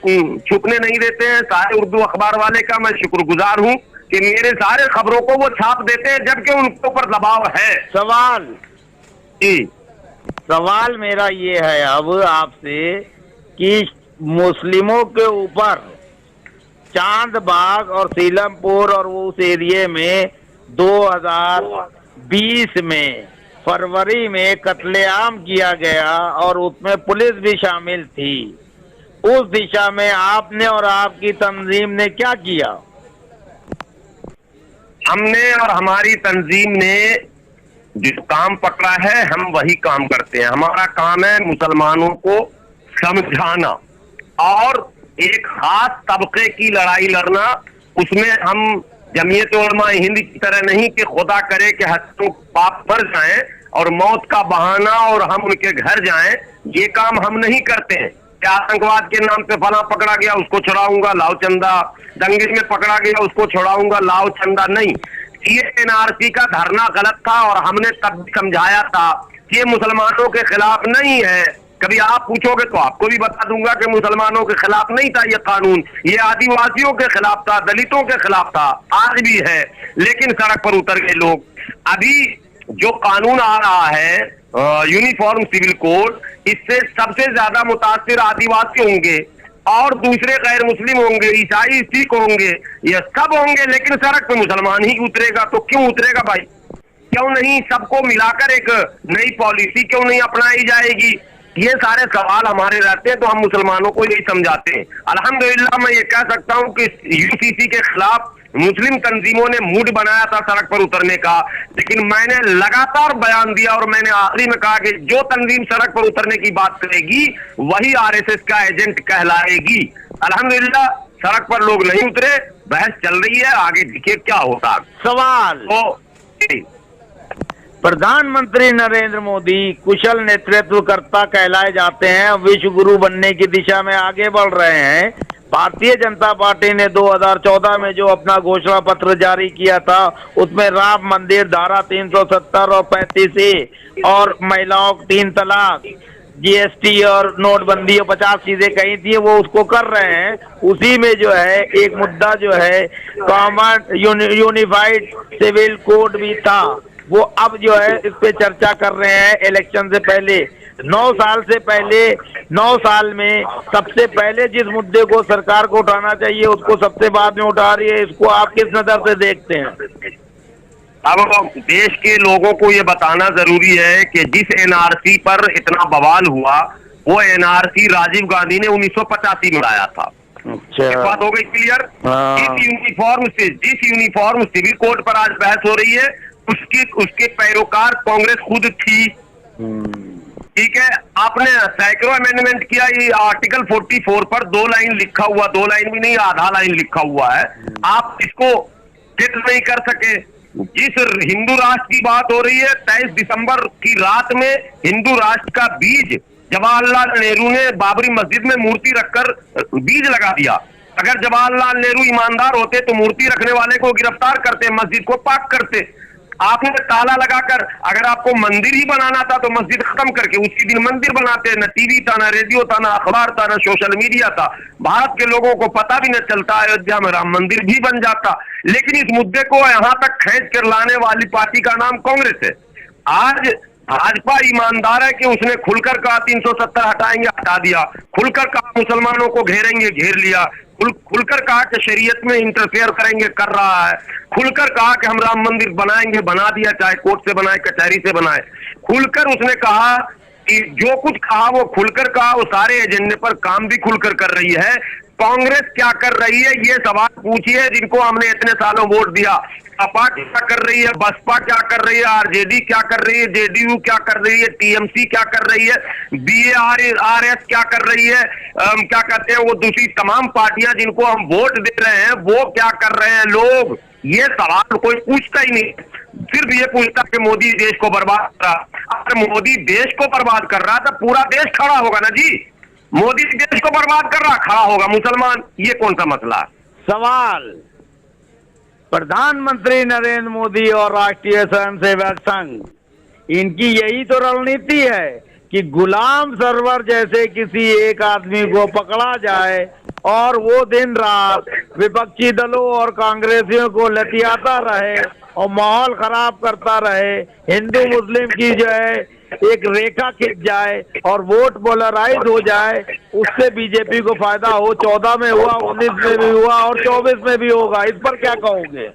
छुपने नहीं देते हैं। सारे उर्दू अखबार वाले का मैं शुक्रगुजार हूँ कि मेरे सारे खबरों को वो छाप देते हैं, जबकि उनके ऊपर दबाव है। सवाल मेरा ये है अब आपसे कि मुस्लिमों के ऊपर चांद बाग और सीलमपुर और उस एरिए में 2020 में फरवरी में कत्लेआम किया गया और उसमें पुलिस भी शामिल थी। उस दिशा में आपने और आपकी तंजीम ने क्या किया? हमने और हमारी तंजीम ने जो काम पकड़ा है हम वही काम करते हैं। हमारा काम है मुसलमानों को समझाना और एक खास तबके की लड़ाई लड़ना। उसमें हम जमीयत उलमा हिंद की तरह नहीं कि खुदा करे कि हत्या पाप पर जाएं और मौत का बहाना और हम उनके घर जाएं, ये काम हम नहीं करते हैं। क्या आतंकवाद के नाम पे फला पकड़ा गया उसको छुड़ाऊंगा लाओ चंदा, दंगे में पकड़ा गया उसको छुड़ाऊंगा लाओ चंदा, नहीं। ये एनआरसी का धरना गलत था और हमने तब समझाया था कि ये मुसलमानों के खिलाफ नहीं है। कभी आप पूछोगे तो आपको भी बता दूंगा कि मुसलमानों के खिलाफ नहीं था ये कानून, ये आदिवासियों के खिलाफ था, दलितों के खिलाफ था, आज भी है। लेकिन सड़क पर उतर गए लोग। अभी जो कानून आ रहा है यूनिफॉर्म सिविल कोड, इससे सबसे ज्यादा मुतासिर आदिवासी होंगे और दूसरे गैर मुस्लिम होंगे, ईसाई सिख होंगे, ये सब होंगे। लेकिन सड़क पे मुसलमान ही उतरेगा। तो क्यों उतरेगा भाई? क्यों नहीं सबको मिलाकर एक नई पॉलिसी क्यों नहीं अपनाई जाएगी? ये सारे सवाल हमारे रहते हैं, तो हम मुसलमानों को यही समझाते हैं। अल्हम्दुलिल्लाह मैं ये कह सकता हूँ कि यूसीसी के खिलाफ मुस्लिम तंजीमों ने मूड बनाया था सड़क पर उतरने का, लेकिन मैंने लगातार बयान दिया और मैंने आखिरी में कहा कि जो तंजीम सड़क पर उतरने की बात करेगी वही आरएसएस का एजेंट कहलाएगी। अल्हम्दुलिल्लाह सड़क पर लोग नहीं उतरे, बहस चल रही है, आगे देखिए क्या होता। सवाल, तो प्रधानमंत्री नरेंद्र मोदी कुशल नेतृत्वकर्ता कहलाए जाते हैं, विश्व गुरु बनने की दिशा में आगे बढ़ रहे हैं। भारतीय जनता पार्टी ने 2014 में जो अपना घोषणा पत्र जारी किया था उसमें राम मंदिर, धारा 370 और 35A और महिलाओं को 3 तलाक, जीएसटी और नोटबंदी और 50 चीजें कही थी, वो उसको कर रहे हैं। उसी में जो है एक मुद्दा जो है कॉमन यूनिफाइड सिविल कोड भी था, वो अब जो है इस पे चर्चा कर रहे हैं इलेक्शन से पहले। 9 साल से पहले, 9 साल में सबसे पहले जिस मुद्दे को सरकार को उठाना चाहिए उसको सबसे बाद में उठा रही है। इसको आप किस नजर से देखते हैं? अब देश के लोगों को ये बताना जरूरी है कि जिस एनआरसी पर इतना बवाल हुआ वो एनआरसी राजीव गांधी ने 1985 में लाया था। अच्छा, बात हो गई क्लियर। जिस यूनिफॉर्म सिविल कोड पर आज बहस हो रही है उसके पैरोकार कांग्रेस खुद थी। ठीक है, आपने सैकड़ों अमेंडमेंट किया। ये आर्टिकल 44 पर 2 लाइन लिखा हुआ, 2 लाइन भी नहीं, आधा लाइन लिखा हुआ है, आप इसको फिट नहीं कर सके। जिस हिंदू राष्ट्र की बात हो रही है, 23 दिसंबर की रात में हिंदू राष्ट्र का बीज जवाहरलाल नेहरू ने बाबरी मस्जिद में मूर्ति रखकर बीज लगा दिया। अगर जवाहरलाल नेहरू ईमानदार होते तो मूर्ति रखने वाले को गिरफ्तार करते, मस्जिद को पाक करते। आपने ताला लगाकर, अगर आपको मंदिर ही बनाना था तो मस्जिद खत्म करके उसी दिन मंदिर बनाते। न टीवी था, न रेडियो था, न अखबार था, न सोशल मीडिया था। भारत के लोगों को पता भी न चलता, अयोध्या में राम मंदिर भी बन जाता। लेकिन इस मुद्दे को यहाँ तक खींच कर लाने वाली पार्टी का नाम कांग्रेस है। आज भाजपा ईमानदार है कि उसने खुलकर कहा 370 हटाएंगे, हटा दिया। खुलकर कहा मुसलमानों को घेरेंगे, घेर लिया। खुलकर कहा कि शरीयत में इंटरफेयर करेंगे, कर रहा है। खुलकर कहा कि हम राम मंदिर बनाएंगे, बना दिया, चाहे कोर्ट से बनाए, कचहरी से बनाए। खुलकर उसने कहा कि जो कुछ कहा वो खुलकर कहा, वो सारे एजेंडे पर काम भी खुलकर कर रही है। कांग्रेस क्या कर रही है ये सवाल पूछिए, जिनको हमने इतने सालों वोट दिया। सपा क्या कर रही है, बसपा क्या कर रही है, आरजेडी क्या कर रही है, जेडीयू क्या कर रही है, टीएमसी क्या कर रही है, बीएआरएस क्या कर रही है, क्या कहते हैं वो दूसरी तमाम पार्टियां जिनको हम वोट दे रहे हैं वो क्या कर रहे हैं। लोग ये सवाल कोई पूछता ही नहीं, सिर्फ ये पूछता कि मोदी देश को बर्बाद कर रहा। अगर मोदी देश को बर्बाद कर रहा तो पूरा देश खड़ा होगा ना जी। मोदी देश को बर्बाद कर रहा, खड़ा होगा मुसलमान, ये कौन सा मसला? सवाल, प्रधानमंत्री नरेंद्र मोदी और राष्ट्रीय स्वयंसेवक संघ, इनकी यही तो रणनीति है कि गुलाम सरवर जैसे किसी एक आदमी को पकड़ा जाए और वो दिन रात विपक्षी दलों और कांग्रेसियों को लतियाता रहे और माहौल खराब करता रहे। हिंदू मुस्लिम की जो है एक रेखा खिंच जाए और वोट पोलराइज हो जाए, उससे बीजेपी को फायदा हो। 14 में हुआ, 19 में भी हुआ और 24 में भी होगा। इस पर क्या कहोगे?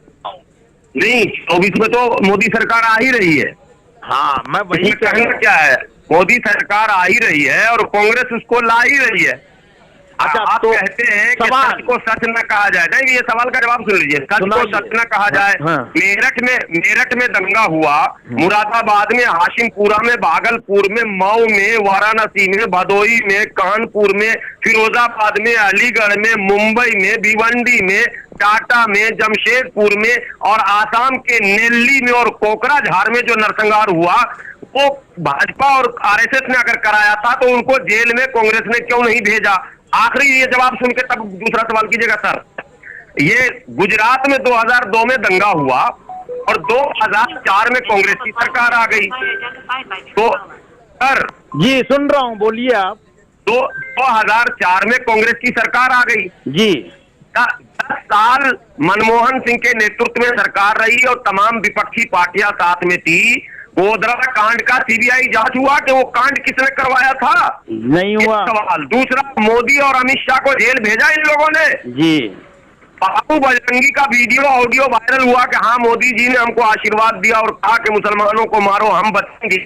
नहीं, 24 में तो मोदी सरकार आ ही रही है। हाँ, मैं वही कहना क्या है, मोदी सरकार आ ही रही है और कांग्रेस उसको ला ही रही है। अच्छा, आप तो कहते हैं कि सच को सच न कहा जाए। नहीं, ये सवाल का जवाब सुन लीजिए। सच को सच न कहा जाए। हाँ। मेरठ में दंगा हुआ, मुरादाबाद में, हाशिमपुरा में, भागलपुर में, मऊ में, वाराणसी में, भदोही में, कानपुर में, फिरोजाबाद में, अलीगढ़ में, मुंबई में, भिवंडी में, टाटा में, जमशेदपुर में और आसाम के नेल्ली में और कोकराझार में जो नरसंहार हुआ वो भाजपा और आरएसएस ने अगर कराया था तो उनको जेल में कांग्रेस ने क्यों नहीं भेजा? आखिरी ये जवाब सुन के तब दूसरा सवाल कीजिएगा सर। ये गुजरात में 2002 में दंगा हुआ और 2004 में कांग्रेस की सरकार आ गई। तो सर जी सुन रहा हूँ, बोलिए आप। 2004 में कांग्रेस की सरकार आ गई जी। 10 साल मनमोहन सिंह के नेतृत्व में सरकार रही और तमाम विपक्षी पार्टियां साथ में थी। गोधरा कांड का सीबीआई जांच हुआ कि वो कांड किसने करवाया था? नहीं हुआ। सवाल दूसरा, मोदी और अमित शाह को जेल भेजा इन लोगों ने जी। बाबू बजरंगी का वीडियो ऑडियो वायरल हुआ कि हाँ मोदी जी ने हमको आशीर्वाद दिया और कहा कि मुसलमानों को मारो, हम बचेंगे।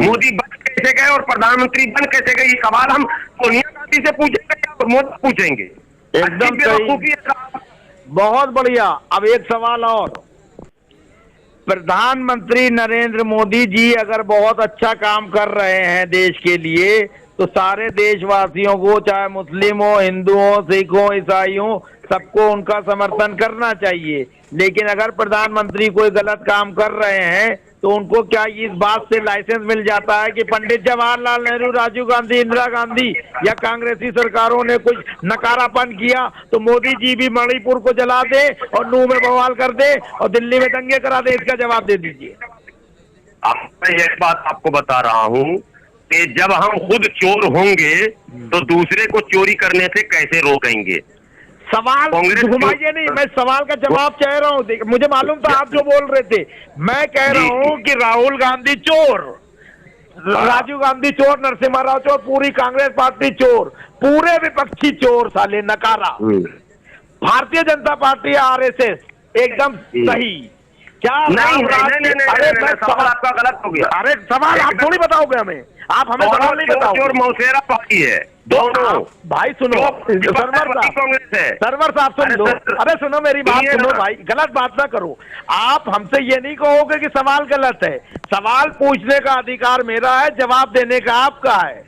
मोदी बच कैसे गए और प्रधानमंत्री बन कैसे गए? ये सवाल हम सोनिया गांधी से पूछेंगे या मोदी पूछेंगे? एकदम सही, बहुत बढ़िया। अब एक सवाल और, प्रधानमंत्री नरेंद्र मोदी जी अगर बहुत अच्छा काम कर रहे हैं देश के लिए, तो सारे देशवासियों को, चाहे मुस्लिम हो, हिंदू हो, सिख हो, ईसाई हो, सबको उनका समर्थन करना चाहिए। लेकिन अगर प्रधानमंत्री कोई गलत काम कर रहे हैं तो उनको क्या इस बात से लाइसेंस मिल जाता है कि पंडित जवाहरलाल नेहरू, राजीव गांधी, इंदिरा गांधी या कांग्रेसी सरकारों ने कुछ नकारापन किया तो मोदी जी भी मणिपुर को जला दे और नूह में बवाल कर दे और दिल्ली में दंगे करा दे? इसका जवाब दे दीजिए। मैं ये बात आपको बता रहा हूँ कि जब हम खुद चोर होंगे तो दूसरे को चोरी करने से कैसे रोकेंगे? सवाल घुमाइए नहीं, मैं सवाल का जवाब चाह रहा हूँ। मुझे मालूम था आप जो बोल रहे थे। मैं कह रहा हूँ कि राहुल गांधी चोर, राजीव गांधी चोर, नरसिम्हा राव चोर, पूरी कांग्रेस पार्टी चोर, पूरे विपक्षी चोर, साले नकारा। भारतीय जनता पार्टी, आरएसएस एकदम सही। क्या नहीं, अरे सवाल आपका गलत हो गया। अरे सवाल आप थोड़ी बताओगे हमें, आप हमें सवाल नहीं बताओगे। चोर मौसेरा पार्टी है दोनों। भाई सुनो, सरवर साहब सुन लो। अरे सुनो मेरी बात सुनो भाई, गलत बात ना करो। आप हमसे ये नहीं कहोगे कि सवाल गलत है। सवाल पूछने का अधिकार मेरा है, जवाब देने का आपका है।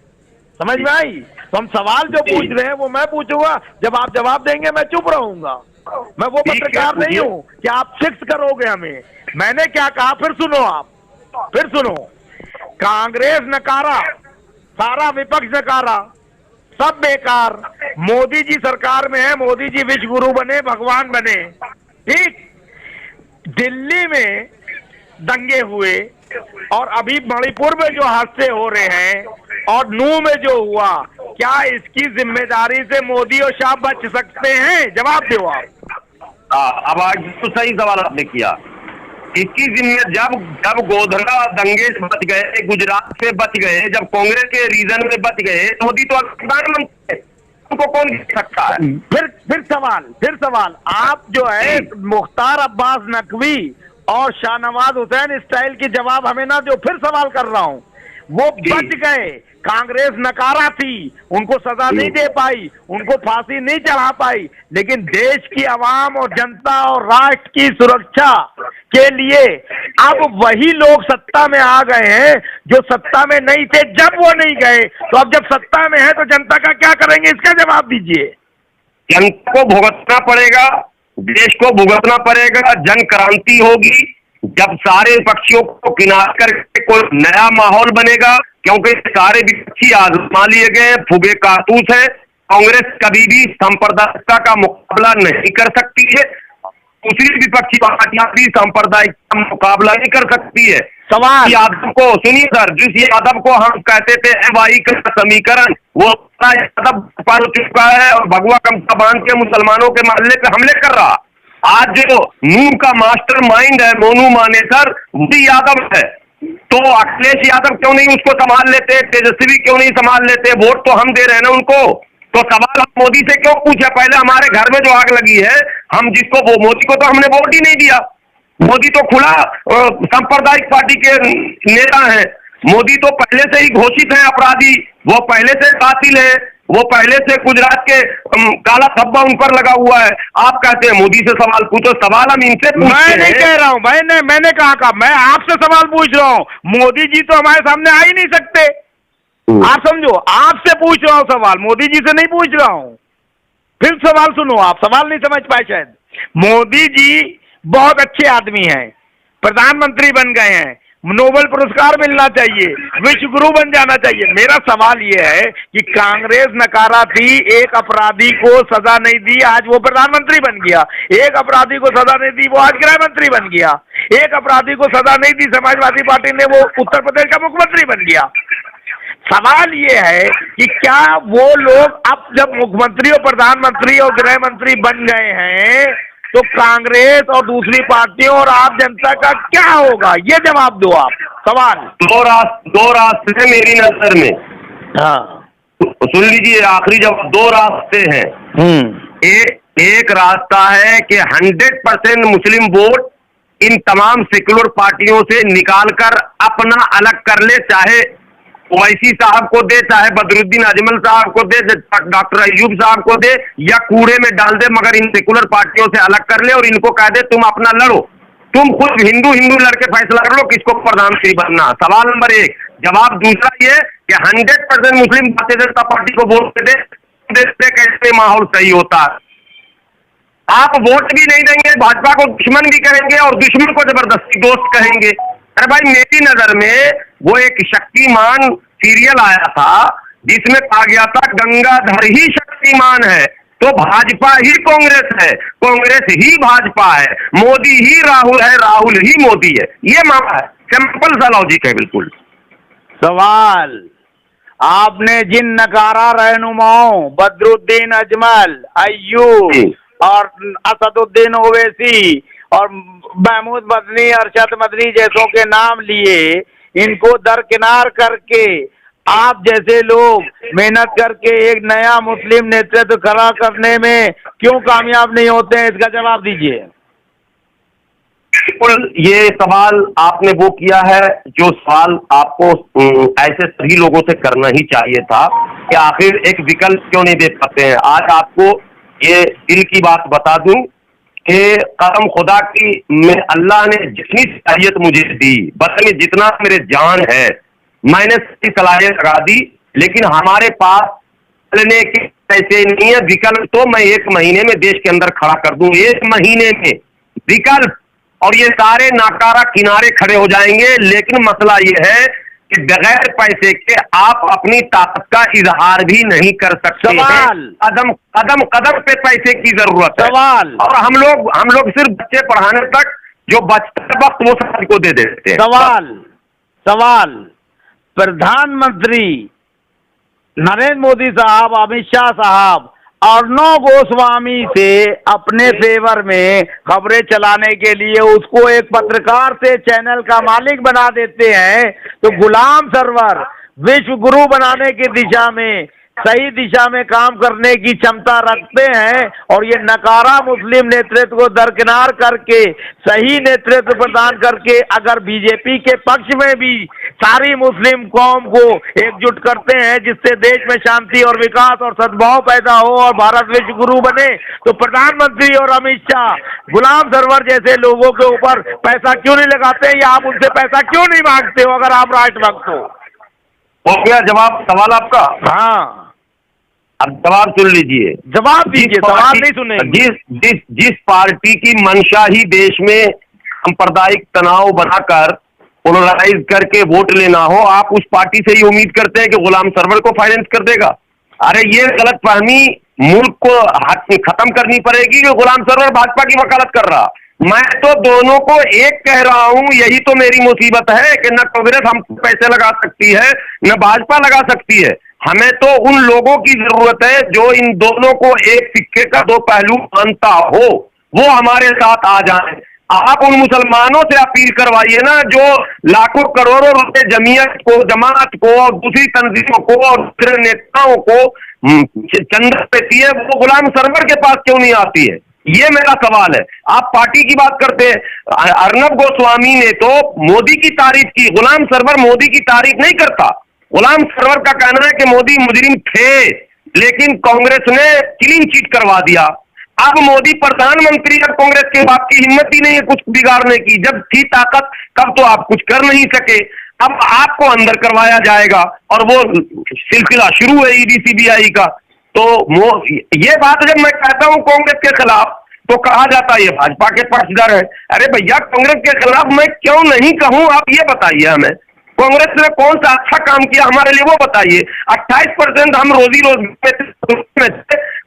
समझ में आई? तो हम सवाल जो पूछ रहे हैं वो मैं पूछूंगा, जब आप जवाब देंगे मैं चुप रहूंगा। मैं वो पत्रकार नहीं हूँ कि आप फिक्स करोगे हमें। मैंने क्या कहा फिर सुनो आप, फिर सुनो। कांग्रेस नकारा, सारा विपक्ष नकारा, सब बेकार। मोदी जी सरकार में है, मोदी जी विश्व गुरु बने, भगवान बने, ठीक। दिल्ली में दंगे हुए और अभी मणिपुर में जो हादसे हो रहे हैं और नूह में जो हुआ, क्या इसकी जिम्मेदारी से मोदी और शाह बच सकते हैं? जवाब दो आप। अब आज तो सही सवाल आपने किया। इसकी जिम्मेदारी जब गोधरा दंगे से बच गए, गुजरात से बच गए, जब कांग्रेस के रीजन में बच गए, मोदी तो प्रधानमंत्री, उनको कौन जीत सकता है? फिर सवाल आप जो है मुख्तार अब्बास नकवी और शाहनवाज हुसैन स्टाइल की जवाब हमें ना दो। फिर सवाल कर रहा हूं, वो बच गए, कांग्रेस नकारा थी, उनको सजा नहीं दे पाई, उनको फांसी नहीं चढ़ा पाई, लेकिन देश की आवाम और जनता और राष्ट्र की सुरक्षा के लिए अब वही लोग सत्ता में आ गए हैं जो सत्ता में नहीं थे जब वो नहीं गए। तो अब जब सत्ता में है तो जनता का क्या करेंगे? इसका जवाब दीजिए। जनता को भुगतना पड़ेगा, देश को भुगतना पड़ेगा। जन क्रांति होगी जब सारे विपक्षियों को किनारे करके कोई नया माहौल बनेगा, क्योंकि सारे विपक्षी आजमा लिए गए, फुगे कारतूस है। कांग्रेस कभी भी सांप्रदायिकता का मुकाबला नहीं कर सकती है, दूसरी विपक्षी पार्टियां भी सांप्रदायिक का मुकाबला नहीं कर सकती है। सवाल यादव को सुनिए सर, जिस यादव को हम कहते थे वाई का समीकरण, वो यादव पर चुका है और भगवा कमता बांध के मुसलमानों के मोहल्ले पे हमले कर रहा। आज जो नूह का मास्टर माइंड है मोनू मानेसर, वही यादव है। तो अखिलेश यादव क्यों नहीं उसको संभाल लेते? तेजस्वी क्यों नहीं संभाल लेते? वोट तो हम दे रहे हैं ना उनको। तो सवाल हम मोदी से क्यों पूछे? पहले हमारे घर में जो आग लगी है, हम जिसको वो मोदी को तो हमने वोट ही नहीं दिया। मोदी तो खुला सांप्रदायिक पार्टी के नेता हैं। मोदी तो पहले से ही घोषित है अपराधी, वो पहले से कातिल है, वो पहले से गुजरात के काला धब्बा उन पर लगा हुआ है। आप कहते हैं मोदी से सवाल पूछो, सवाल हम इनसे पूछते हैं। मैं नहीं कह रहा हूं, मैंने कहा मैं आपसे सवाल पूछ रहा हूं। मोदी जी तो हमारे सामने आ ही नहीं सकते, आप समझो। आपसे पूछ रहा हूं सवाल, मोदी जी से नहीं पूछ रहा हूं। फिर सवाल सुनो, आप सवाल नहीं समझ पाए शायद। मोदी जी बहुत अच्छे आदमी हैं, प्रधानमंत्री बन गए हैं, नोबेल पुरस्कार मिलना चाहिए, विश्व गुरु बन जाना चाहिए। मेरा सवाल यह है कि कांग्रेस नकारा थी, एक अपराधी को सजा नहीं दी, आज वो प्रधानमंत्री बन गया। एक अपराधी को सजा नहीं दी, वो आज गृह मंत्री बन गया। एक अपराधी को सजा नहीं दी, समाजवादी पार्टी ने, वो उत्तर प्रदेश का मुख्यमंत्री बन गया। सवाल ये है कि क्या वो लोग अब जब मुख्यमंत्री और प्रधानमंत्री और गृह मंत्री बन गए हैं तो कांग्रेस और दूसरी पार्टियों और आम जनता का क्या होगा? ये जवाब दो आप। सवाल दो रास्ते मेरी नजर में। हाँ सुन लीजिए, आखिरी जवाब। दो रास्ते हैं। एक रास्ता है कि 100% मुस्लिम वोट इन तमाम सेक्युलर पार्टियों से निकालकर अपना अलग कर ले, चाहे ओवैसी साहब को दे, चाहे बदरुद्दीन अजमल साहब को दे, डॉक्टर अयूब साहब को दे, या कूड़े में डाल दे, मगर इन सेकुलर पार्टियों से अलग कर ले और इनको कह दे तुम अपना लड़ो। तुम खुद हिंदू हिंदू लड़के फैसला कर लो किसको प्रधानमंत्री बनना। सवाल नंबर 1। जवाब दूसरा ये कि 100% मुस्लिम भारतीय जनता पार्टी को वोट दे दे, कैसे माहौल सही होता। आप वोट भी नहीं देंगे, भाजपा को दुश्मन भी कहेंगे और दुश्मन को जबरदस्ती दोस्त कहेंगे। अरे भाई, मेरी नजर में वो एक शक्तिमान सीरियल आया था जिसमें कहा गया था गंगाधर ही शक्तिमान है, तो भाजपा ही कांग्रेस है, कांग्रेस ही भाजपा है, मोदी ही राहुल है, राहुल ही मोदी है। ये मामला है, सिंपल सा लॉजिक है बिल्कुल। सवाल, आपने जिन नकारा रहनुमाओं बदरुद्दीन अजमल, अय्यूब और असदुद्दीन ओवैसी और महमूद मदनी, अरशद मदनी जैसों के नाम लिए, इनको दरकिनार करके आप जैसे लोग मेहनत करके एक नया मुस्लिम नेतृत्व खड़ा करने में क्यों कामयाब नहीं होते हैं, इसका जवाब दीजिए। बिल्कुल, ये सवाल आपने वो किया है जो सवाल आपको ऐसे सभी लोगों से करना ही चाहिए था कि आखिर एक विकल्प क्यों नहीं दे पाते हैं। आज आपको ये दिल की बात बता दूं कि कसम खुदा की, मैं अल्लाह ने जितनी सलाहियत मुझे दी, बदले जितना मेरे जान है, मैंने सही सलाहियत लगा दी, लेकिन हमारे पास चलने के पैसे नहीं है। विकल्प तो मैं 1 महीने में देश के अंदर खड़ा कर दूं, 1 महीने में विकल्प, और ये सारे नाकारा किनारे खड़े हो जाएंगे। लेकिन मसला ये है कि बगैर पैसे के आप अपनी ताकत का इजहार भी नहीं कर सकते हैं। कदम कदम कदम पे पैसे की जरूरत है। सवाल, और हम लोग सिर्फ बच्चे पढ़ाने तक जो बचता वक्त वो समाज को दे देते हैं। सवाल, प्रधानमंत्री नरेंद्र मोदी साहब, अमित शाह साहब अर्णव गोस्वामी से अपने फेवर में खबरें चलाने के लिए उसको एक पत्रकार से चैनल का मालिक बना देते हैं, तो गुलाम सरवर विश्व गुरु बनाने की दिशा में, सही दिशा में काम करने की क्षमता रखते हैं, और ये नकारा मुस्लिम नेतृत्व को दरकिनार करके सही नेतृत्व प्रदान करके अगर बीजेपी के पक्ष में भी सारी मुस्लिम कौम को एकजुट करते हैं जिससे देश में शांति और विकास और सद्भाव पैदा हो और भारत विश्व गुरु बने, तो प्रधानमंत्री और अमित शाह गुलाम सरवर जैसे लोगों के ऊपर पैसा क्यों नहीं लगाते, या आप उनसे पैसा क्यों नहीं मांगते हो अगर आप राष्ट्र भक्त हो गया जवाब सवाल आपका? हाँ, अब जवाब सुन लीजिए। जवाब दीजिए, सवाल नहीं सुनेंगे। जिस पार्टी की मंशा ही देश में सांप्रदायिक तनाव बनाकर पोलराइज करके वोट लेना हो, आप उस पार्टी से ही उम्मीद करते हैं कि गुलाम सरवर को फाइनेंस कर देगा? अरे ये गलतफहमी मुल्क को खत्म करनी पड़ेगी कि गुलाम सरवर भाजपा की वकालत कर रहा। मैं तो दोनों को एक कह रहा हूं, यही तो मेरी मुसीबत है कि न कांग्रेस हम पैसे लगा सकती है न भाजपा लगा सकती है। हमें तो उन लोगों की जरूरत है जो इन दोनों को एक सिक्के का 2 पहलू मानता हो, वो हमारे साथ आ जाए। आप उन मुसलमानों से अपील करवाइए ना जो लाखों करोड़ों रुपए जमीयत को, जमात को और दूसरी तंजीमों को और दूसरे नेताओं को चंदा देती है, वो गुलाम सरवर के पास क्यों नहीं आती है? ये मेरा सवाल है। आप पार्टी की बात करते हैं। अर्णव गोस्वामी ने तो मोदी की तारीफ की, गुलाम सरवर मोदी की तारीफ नहीं करता। गुलाम सरवर का कहना है कि मोदी मुजरिम थे, लेकिन कांग्रेस ने क्लीन चिट करवा दिया। अब मोदी प्रधानमंत्री, अब कांग्रेस के बाप की हिम्मत ही नहीं है कुछ बिगाड़ने की। जब थी ताकत तब तो आप कुछ कर नहीं सके, अब आपको अंदर करवाया जाएगा और वो सिलसिला शुरू है ईडी सीबीआई का। तो ये बात जब मैं कहता हूं कांग्रेस के खिलाफ तो कहा जाता है ये भाजपा के पक्षधर है। अरे भैया, कांग्रेस के खिलाफ मैं क्यों नहीं कहूं, आप ये बताइए हमें। कांग्रेस ने कौन सा अच्छा काम किया हमारे लिए वो बताइए। 28% हम रोजी में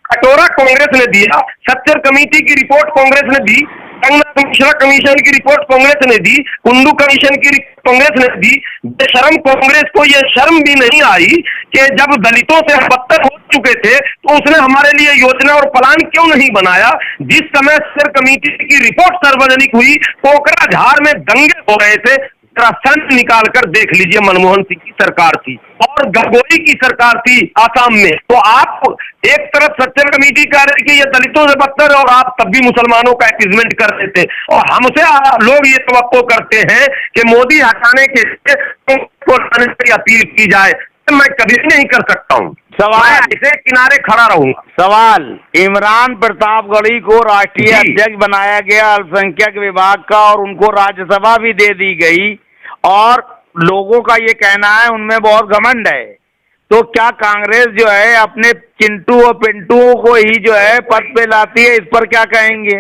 कटोरा कांग्रेस ने दिया, सच्चर कमेटी की रिपोर्ट कांग्रेस ने दी, मिश्रा कमीशन की रिपोर्ट कांग्रेस ने दी, कुंडू कमीशन की रिपोर्ट कांग्रेस ने दी। बेशर्म कांग्रेस को यह शर्म भी नहीं आई कि जब दलितों से बदतर हो चुके थे तो उसने हमारे लिए योजना और प्लान क्यों नहीं बनाया। जिस समय सच्चर कमेटी की रिपोर्ट सार्वजनिक हुई, कोकराझार में दंगे हो रहे थे, सन निकाल कर देख लीजिए, मनमोहन सिंह की सरकार थी और गगोई की सरकार थी आसाम में। तो आप एक तरफ सच्चर कमेटी कह रहे कि ये दलितों से बदतर, और आप तब भी मुसलमानों का अपीजमेंट कर रहे थे। और हमसे लोग ये तवक्को करते हैं कि मोदी हटाने के लिए अपील की जाए। मैं कभी नहीं कर सकता हूं। सवाल इसे किनारे खड़ा रहूंगा। सवाल, इमरान प्रतापगढ़ी को राष्ट्रीय अध्यक्ष बनाया गया अल्पसंख्यक विभाग का और उनको राज्यसभा भी दे दी गई और लोगों का ये कहना है उनमें बहुत घमंड है, तो क्या कांग्रेस जो है अपने चिंटू और पिंटू को ही जो है पद पे लाती है? इस पर क्या कहेंगे?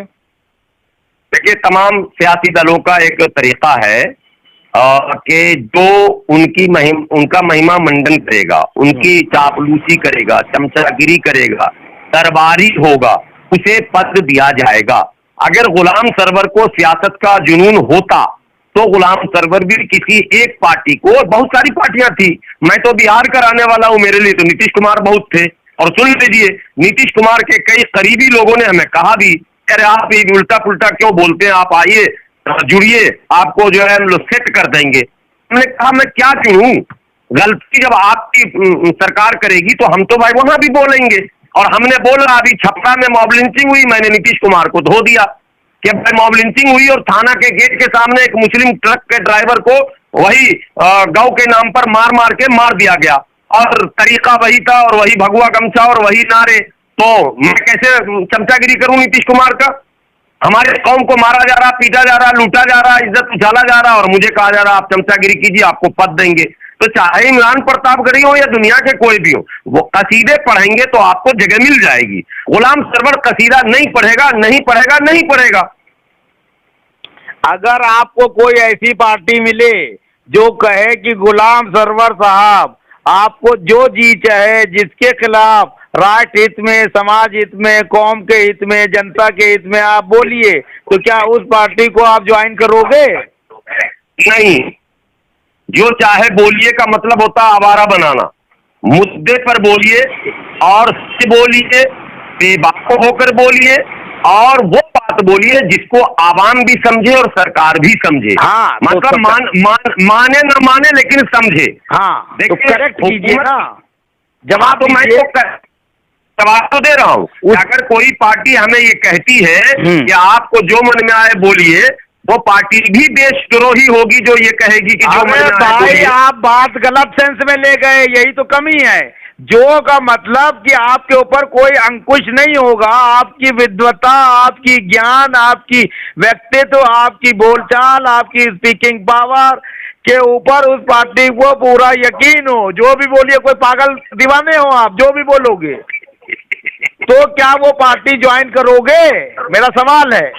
देखिए, तमाम सियासी दलों का एक तरीका है कि जो उनका महिमा मंडन करेगा, उनकी चापलूसी करेगा, चमचागिरी करेगा, दरबारी होगा, उसे पद दिया जाएगा। अगर गुलाम सरवर को सियासत का जुनून होता तो गुलाम सरवर भी किसी एक पार्टी को, और बहुत सारी पार्टियां थी, मैं तो बिहार का रहने वाला हूं, मेरे लिए तो नीतीश कुमार बहुत थे। और सुन लीजिए, नीतीश कुमार के कई करीबी लोगों ने हमें कहा भी, अरे आप ये उल्टा पुल्टा क्यों बोलते हैं, आप आइए जुड़िए, आपको जो है हम लोग सेट कर देंगे। हमने कहा मैं क्या चुनूं, गलती जब आपकी सरकार करेगी तो हम तो भाई वहां भी बोलेंगे। और हमने बोला, अभी छपरा में मॉब लिंचिंग हुई, मैंने नीतीश कुमार को धो दिया कि भाई मॉब लिंचिंग हुई और थाना के गेट के सामने एक मुस्लिम ट्रक के ड्राइवर को वही गौ के नाम पर मार के मार दिया गया, और तरीका वही था और वही भगवा गमछा और वही नारे। तो मैं कैसे चमचागिरी करूं नीतीश कुमार का? हमारे कौम को मारा जा रहा, पीटा जा रहा, लूटा जा रहा, इज्जत उछाला जा रहा, और मुझे कहा जा रहा आप चमचागिरी कीजिए, आपको पद देंगे। तो चाहे इमरान प्रतापगढ़ी हो या दुनिया के कोई भी हो, वो कसीदे पढ़ेंगे तो आपको जगह मिल जाएगी। गुलाम सरवर कसीदा नहीं पढ़ेगा, नहीं पढ़ेगा, नहीं पढ़ेगा। अगर आपको कोई ऐसी पार्टी मिले जो कहे कि गुलाम सरवर साहब आपको जो जी चाहे, जिसके खिलाफ राष्ट्र हित में, समाज हित में, कौम के हित में, जनता के हित में आप बोलिए, तो क्या उस पार्टी को आप ज्वाइन करोगे? नहीं, जो चाहे बोलिए का मतलब होता है आवारा बनाना। मुद्दे पर बोलिए और बोलिए, बेबाक होकर बोलिए, और वो बात बोलिए जिसको आवाम भी समझे और सरकार भी समझे। हाँ, मतलब माने न माने लेकिन समझे। हाँ, तो करेक्ट कीजिए ना, जवाब तो मैं जवाब तो दे रहा हूँ। अगर कोई पार्टी हमें ये कहती है कि आपको जो मन में आए बोलिए, वो पार्टी भी देशद्रोही होगी जो ये कहेगी कि जो मन में आए बोलिए। आप बात गलत सेंस में ले गए, यही तो कमी है। जो का मतलब कि आपके ऊपर कोई अंकुश नहीं होगा, आपकी विद्वता, आपकी ज्ञान, आपकी व्यक्तित्व, आपकी बोलचाल, आपकी स्पीकिंग पावर के ऊपर उस पार्टी को पूरा यकीन हो। जो भी बोलिए, कोई पागल दीवाने हो आप, जो भी बोलोगे, तो क्या वो पार्टी ज्वाइन करोगे? मेरा सवाल है।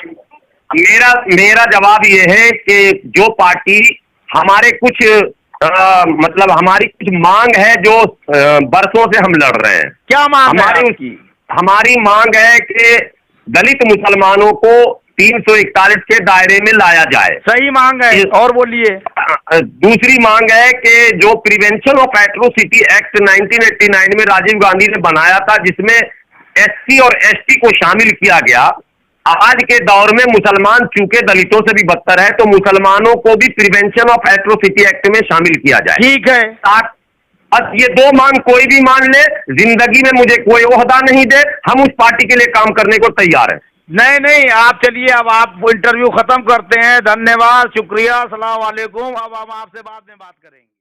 मेरा जवाब ये है कि जो पार्टी हमारे कुछ मतलब हमारी कुछ मांग है जो बरसों से हम लड़ रहे हैं। क्या मांग है? हमारी मांग है कि दलित मुसलमानों को 341 के दायरे में लाया जाए। सही मांग है, और बोलिए। दूसरी मांग है कि जो प्रिवेंशन ऑफ एट्रोसिटी एक्ट 1989 में राजीव गांधी ने बनाया था, जिसमें SC और ST को शामिल किया गया, आज के दौर में मुसलमान चूंकि दलितों से भी बदतर है, तो मुसलमानों को भी प्रिवेंशन ऑफ एट्रोसिटी एक्ट में शामिल किया जाए। ठीक है। अब ये दो मांग कोई भी मान ले, जिंदगी में मुझे कोई ओहदा नहीं दे, हम उस पार्टी के लिए काम करने को तैयार हैं। नहीं, आप चलिए, अब आप इंटरव्यू खत्म करते हैं। धन्यवाद, शुक्रिया, अस्सलाम वालेकुम। अब हम आपसे बाद में बात करेंगे।